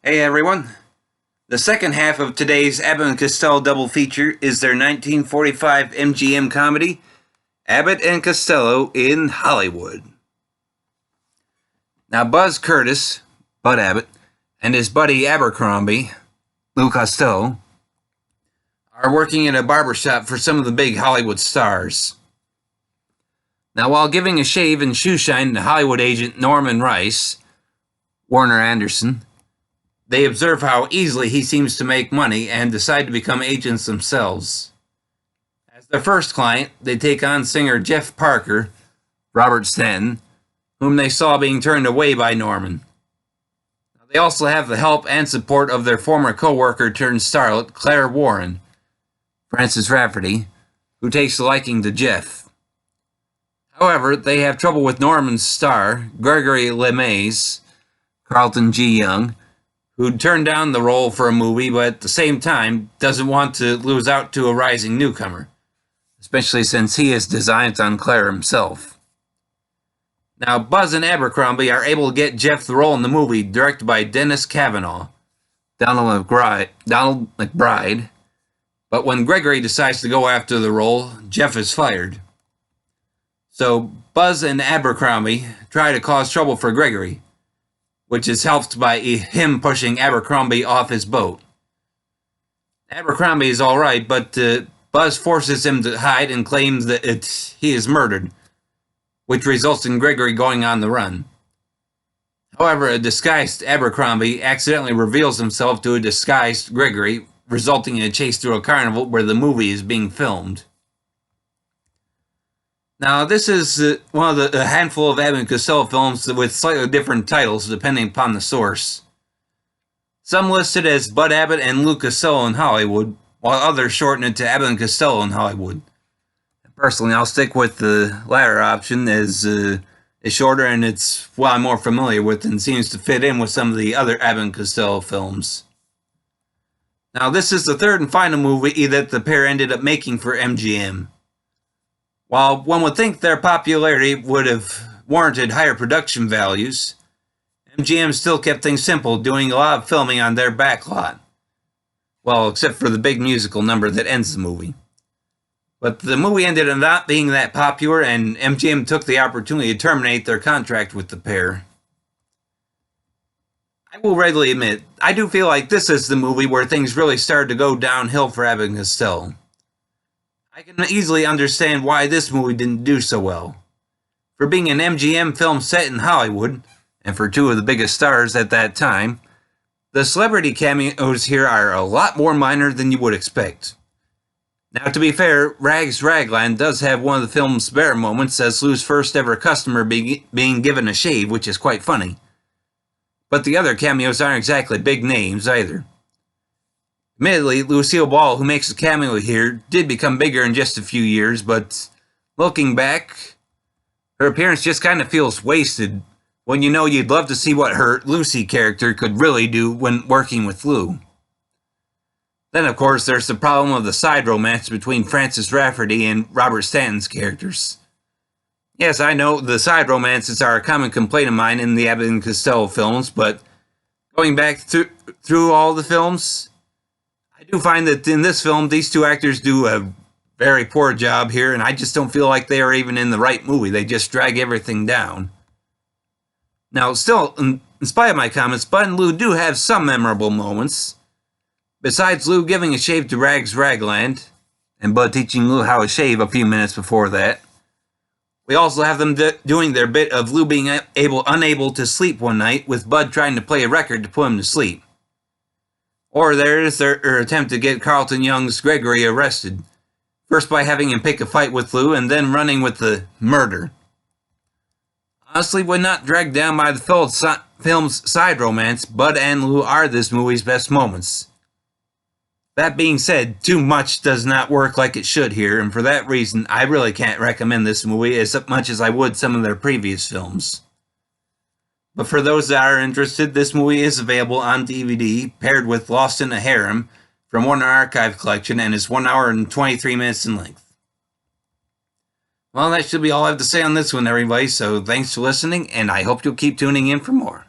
Hey everyone! The second half of today's Abbott and Costello double feature is their 1945 MGM comedy, Abbott and Costello in Hollywood. Now Buzz Curtis, Bud Abbott, and his buddy Abercrombie, Lou Costello, are working in a barbershop for some of the big Hollywood stars. Now while giving a shave and shoe shine to Hollywood agent Norman Rice, Warner Anderson, they observe how easily he seems to make money and decide to become agents themselves. As their first client, they take on singer Jeff Parker, Robert Stanton, whom they saw being turned away by Norman. They also have the help and support of their former co-worker turned starlet, Claire Warren, Frances Rafferty, who takes a liking to Jeff. However, they have trouble with Norman's star, Gregory LeMays, Carlton G. Young, who'd turned down the role for a movie, but at the same time doesn't want to lose out to a rising newcomer, especially since he is designed on Claire himself. Now, Buzz and Abercrombie are able to get Jeff the role in the movie, directed by Dennis Cavanaugh, Donald McBride, but when Gregory decides to go after the role, Jeff is fired. So Buzz and Abercrombie try to cause trouble for Gregory, which is helped by him pushing Abercrombie off his boat. Abercrombie is alright, but Buzz forces him to hide and claims that he is murdered, which results in Gregory going on the run. However, a disguised Abercrombie accidentally reveals himself to a disguised Gregory, resulting in a chase through a carnival where the movie is being filmed. Now, this is one of a handful of Abbott and Costello films with slightly different titles depending upon the source. Some listed as Bud Abbott and Lou Costello in Hollywood, while others shorten it to Abbott and Costello in Hollywood. Personally, I'll stick with the latter option as it's shorter and it's what I'm more familiar with and seems to fit in with some of the other Abbott and Costello films. Now, this is the third and final movie that the pair ended up making for MGM. While one would think their popularity would have warranted higher production values, MGM still kept things simple, doing a lot of filming on their backlot. Well, except for the big musical number that ends the movie. But the movie ended up not being that popular, and MGM took the opportunity to terminate their contract with the pair. I will readily admit, I do feel like this is the movie where things really started to go downhill for Abbott and Costello. I can easily understand why this movie didn't do so well. For being an MGM film set in Hollywood, and for two of the biggest stars at that time, the celebrity cameos here are a lot more minor than you would expect. Now, to be fair, Rags Ragland does have one of the film's better moments as Lou's first ever customer being given a shave, which is quite funny. But the other cameos aren't exactly big names either. Admittedly, Lucille Ball, who makes a cameo here, did become bigger in just a few years, but looking back, her appearance just kind of feels wasted when you know you'd love to see what her Lucy character could really do when working with Lou. Then, of course, there's the problem of the side romance between Frances Rafferty and Robert Stanton's characters. Yes, I know the side romances are a common complaint of mine in the Abbott and Costello films, but going back through all the films, I do find that in this film, these two actors do a very poor job here, and I just don't feel like they are even in the right movie. They just drag everything down. Now, still, in spite of my comments, Bud and Lou do have some memorable moments. Besides Lou giving a shave to Rags Ragland, and Bud teaching Lou how to shave a few minutes before that, we also have them doing their bit of Lou being unable to sleep one night, with Bud trying to play a record to put him to sleep. Or there is their attempt to get Carlton Young's Gregory arrested, first by having him pick a fight with Lou and then running with the murder. Honestly, when not dragged down by the film's side romance, Bud and Lou are this movie's best moments. That being said, too much does not work like it should here, and for that reason, I really can't recommend this movie as much as I would some of their previous films. But for those that are interested, this movie is available on DVD, paired with Lost in a Harem, from Warner Archive Collection, and is 1 hour and 23 minutes in length. Well, that should be all I have to say on this one, everybody, so thanks for listening, and I hope you'll keep tuning in for more.